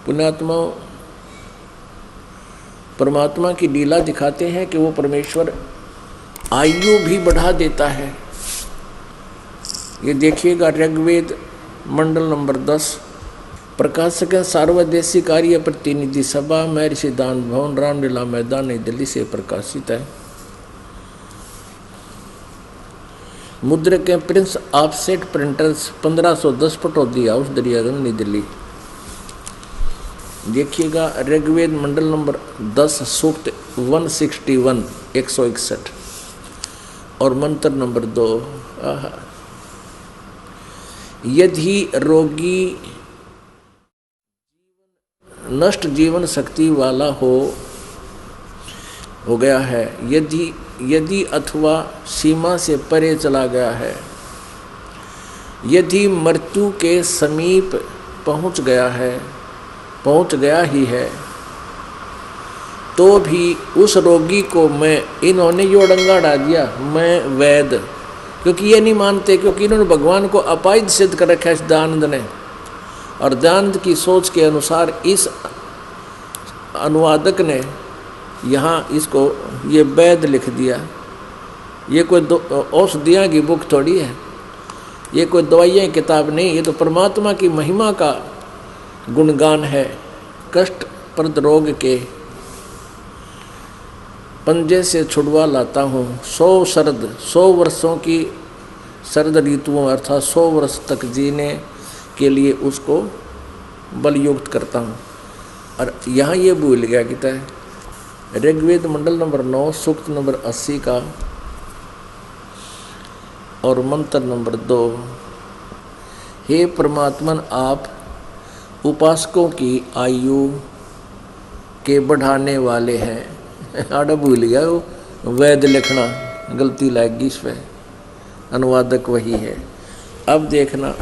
पुण्यात्मा परमात्मा की लीला दिखाते हैं कि वो परमेश्वर आयु भी बढ़ा देता है। ये देखिएगा ऋग्वेद मंडल नंबर 10, प्रकाशक सार्वदेशी कार्य प्रतिनिधि सभा, महर्षि दान भवन, रामलीला मैदान, नई दिल्ली से प्रकाशित है। मुद्रक Prince offset printers 1510 Pataudi house Daryaganj नई दिल्ली। देखिएगा ऋग्वेद मंडल नंबर 10 सूक्त 161 161 और मंत्र नंबर 2। यदि रोगी नष्ट जीवन शक्ति वाला हो गया है, यदि अथवा सीमा से परे चला गया है, यदि मृत्यु के समीप पहुंच गया ही है, तो भी उस रोगी को मैं, इन्होंने यो डंगा डाल दिया, मैं वैद, क्योंकि ये नहीं मानते, क्योंकि इन्होंने भगवान को अपाइद सिद्ध कर रखा है इस दयानंद ने। और दयानंद की सोच के अनुसार इस अनुवादक ने यहाँ इसको ये वैद लिख दिया। ये कोई औषधियाँ की बुक थोड़ी है, ये कोई दवाइयाँ की किताब नहीं, ये तो परमात्मा की महिमा का गुणगान है। कष्ट प्रद रोग के पंजे से छुड़वा लाता हूँ, 100 वर्षों की शरद ऋतुओं अर्थात 100 वर्ष तक जीने के लिए उसको बलयुक्त करता हूँ। और यहाँ ये भूल गया कि है ऋग्वेद मंडल नंबर 9 सूक्त नंबर 80 का और मंत्र नंबर 2। हे परमात्मन, आप उपासकों की आयु के बढ़ाने वाले हैं। आड़ा भूल गया वो वैद लिखना, गलती लाएगी इस पर, अनुवादक वही है। अब देखना,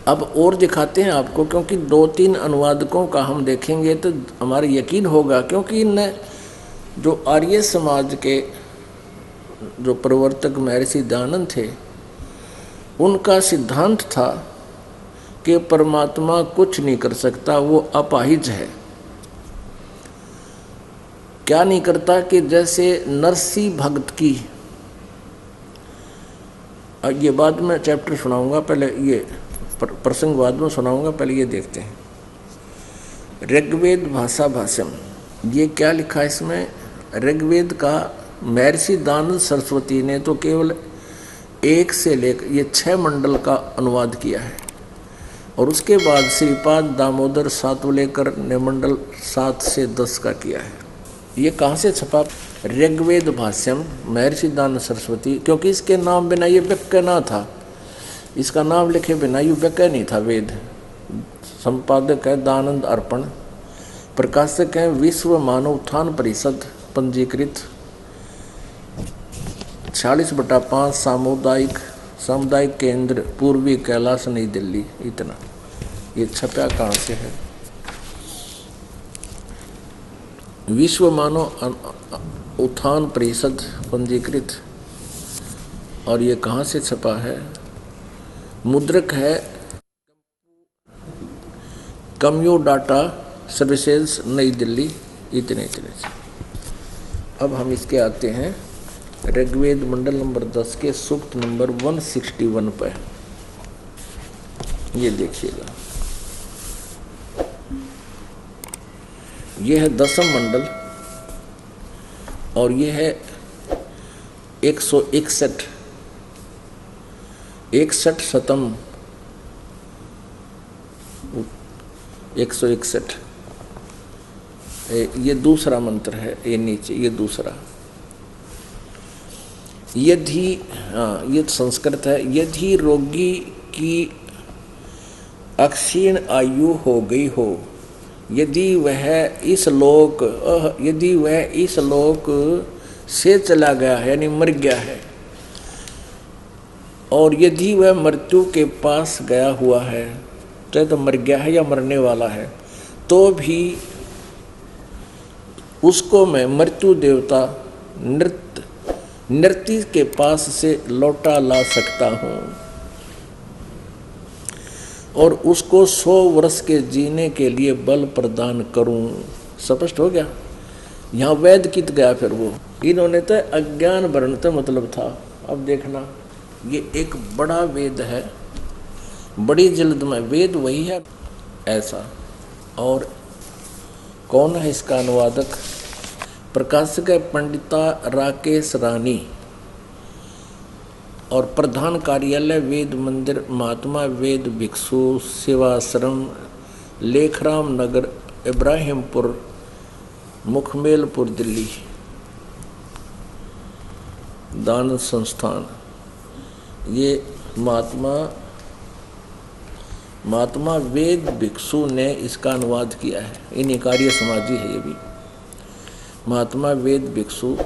अब और दिखाते हैं आपको, क्योंकि 2-3 अनुवादकों का हम देखेंगे तो हमारा यकीन होगा, क्योंकि इन जो आर्य समाज के जो प्रवर्तक महर्षि दयानंद थे, उनका सिद्धांत था कि परमात्मा कुछ नहीं कर सकता, वो अपाहिज है। क्या नहीं करता कि जैसे नरसी भक्त की, ये बाद में चैप्टर सुनाऊंगा, पहले ये प्रसंग बाद में सुनाऊंगा, पहले ये देखते हैं। ऋग्वेद भाषा भाष्यम, ये क्या लिखा है इसमें? ऋग्वेद का महर्षि दयानंद सरस्वती ने तो केवल 1 से लेकर ये 6 मंडल का अनुवाद किया है, और उसके बाद श्रीपाद दामोदर सातवलेकर ने मंडल 7 से 10 का किया है। ये कहाँ से छपा? ऋग्वेद भाष्यम महर्षि दयानंद सरस्वती, क्योंकि इसके नाम बिना ये व्यक्य ना था, इसका नाम लिखे बिना ये व्यक्य नहीं था वेद। संपादक है दयानंद अर्पण, प्रकाशक है विश्व मानव उत्थान परिषद, पंजीकृत 46/5 सामुदायिक केंद्र पूर्वी कैलाश नई दिल्ली। इतना ये छपा कहाँ से है? विश्व मानव उत्थान परिषद पंजीकृत, और ये कहाँ से छपा है? मुद्रक है कम्यू डाटा सर्विसेज नई दिल्ली। इतने से अब हम इसके आते हैं ऋग्वेद मंडल नंबर 10 के सूक्त नंबर 161 पर। ये देखिएगा, ये है 10वां मंडल और ये है 161 शतम 161। ये दूसरा मंत्र है, ये नीचे ये दूसरा। यदि ये संस्कृत है। यदि रोगी की अक्षीण आयु हो गई हो, यदि वह इस लोक से चला गया है, यानी मर गया है, और यदि वह मृत्यु के पास गया हुआ है, चाहे तो मर गया है या मरने वाला है, तो भी उसको मैं मृत्यु देवता नृत्य के पास से लौटा ला सकता हूँ। और उसको 100 वर्ष के जीने के लिए बल प्रदान करूं। स्पष्ट हो गया। यहाँ वेद कित गया फिर वो, इन्होंने तो अज्ञान वर्ण तो मतलब था। अब देखना, ये एक बड़ा वेद है, बड़ी जल्द में वेद वही है ऐसा। और कौन है इसका अनुवादक? प्रकाशक है पंडिता राकेश रानी, और प्रधान कार्यालय वेद मंदिर महात्मा वेद भिक्षु सेवाश्रम लेखराम नगर इब्राहिमपुर मुखमेलपुर दिल्ली। दान संस्थान, ये महात्मा वेद भिक्षु ने इसका अनुवाद किया है। इन्हीं कार्य समाजी है ये भी। महात्मा वेद भिक्षु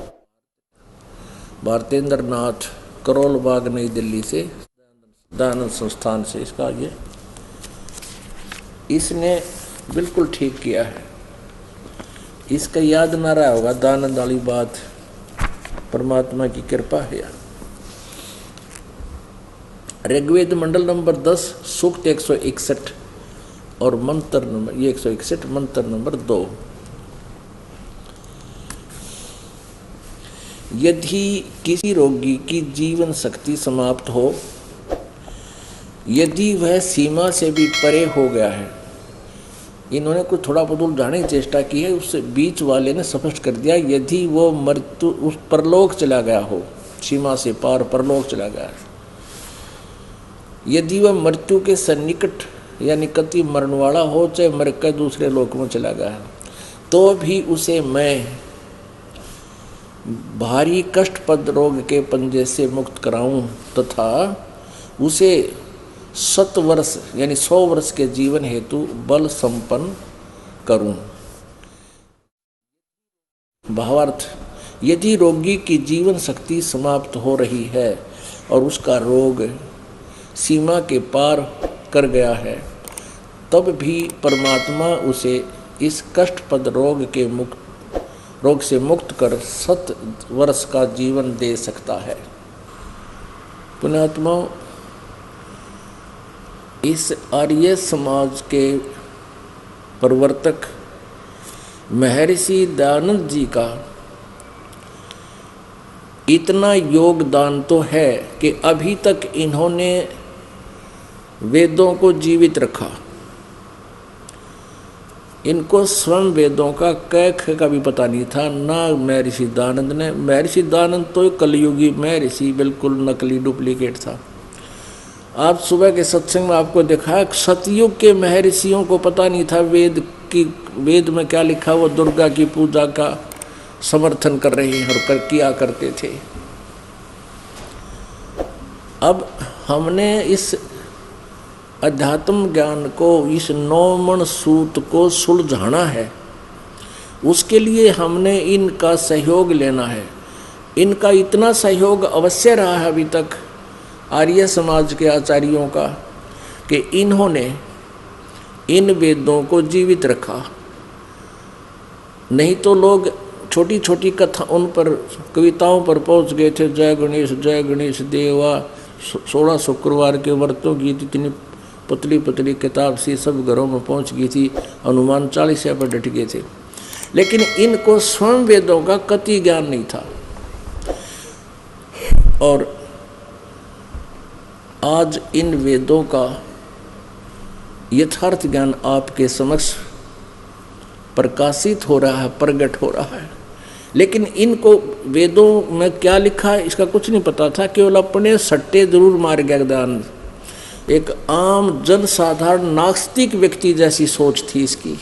भारतेंद्र नाथ करोल बाग नई दिल्ली से, दान संस्थान से इसका ये, इसने बिल्कुल ठीक किया है। इसका याद ना रहा होगा, दानंद वाली बात परमात्मा की कृपा है। ऋग्वेद मंडल नंबर 10 सूक्त 161 और मंत्र नंबर, ये 161 मंत्र नंबर 2। यदि किसी रोगी की जीवन शक्ति समाप्त हो, यदि वह सीमा से भी परे हो गया है, इन्होंने कुछ थोड़ा बहुत उलझाने की चेष्टा की है, उससे बीच वाले ने स्पष्ट कर दिया, यदि वो मृत्यु उस परलोक चला गया हो, सीमा से पार परलोक चला गया है, यदि वह मृत्यु के सन्निकट या निकट मरण वाला हो, चाहे मर कर दूसरे लोक में चला गया है, तो भी उसे मैं भारी कष्टपद रोग के पंजे से मुक्त कराऊं तथा उसे 100 वर्ष यानी 100 वर्ष के जीवन हेतु बल संपन्न करूं। भावार्थ, यदि रोगी की जीवन शक्ति समाप्त हो रही है और उसका रोग सीमा के पार कर गया है, तब भी परमात्मा उसे इस कष्टपद रोग से मुक्त कर 100 वर्ष का जीवन दे सकता है। पुण्यात्माओं, इस आर्य समाज के प्रवर्तक महर्षि दयानंद जी का इतना योगदान तो है कि अभी तक इन्होंने वेदों को जीवित रखा। इनको स्वयं वेदों का कैख का भी पता नहीं था, ना महर्षि दयानंद ने। महर्षि दयानंद तो कलयुगी महर्षि, बिल्कुल नकली डुप्लीकेट था। आज सुबह के सत्संग में आपको दिखाया, सतयुग के महर्षियों को पता नहीं था वेद में क्या लिखा। वो दुर्गा की पूजा का समर्थन कर रहे हैं और किया करते थे। अब हमने इस अध्यात्म ज्ञान को, इस 9 मण सूत को सुलझाना है। उसके लिए हमने इनका सहयोग लेना है। इनका इतना सहयोग अवश्य रहा है अभी तक आर्य समाज के आचार्यों का कि इन्होंने इन वेदों को जीवित रखा। नहीं तो लोग छोटी छोटी कथा उन पर कविताओं पर पहुंच गए थे। जय गणेश देवा, 16 शुक्रवार के व्रतों की इतनी पतली पतली किताब सी सब घरों में पहुंच गई थी। हनुमान 40 पर डट गए थे, लेकिन इनको स्वयं वेदों का कति ज्ञान नहीं था। और आज इन वेदों का यथार्थ ज्ञान आपके समक्ष प्रकाशित हो रहा है, प्रकट हो रहा है। लेकिन इनको वेदों में क्या लिखा है इसका कुछ नहीं पता था। केवल अपने सट्टे जरूर मार गया दयानंद। एक आम जनसाधारण नास्तिक व्यक्ति जैसी सोच थी इसकी।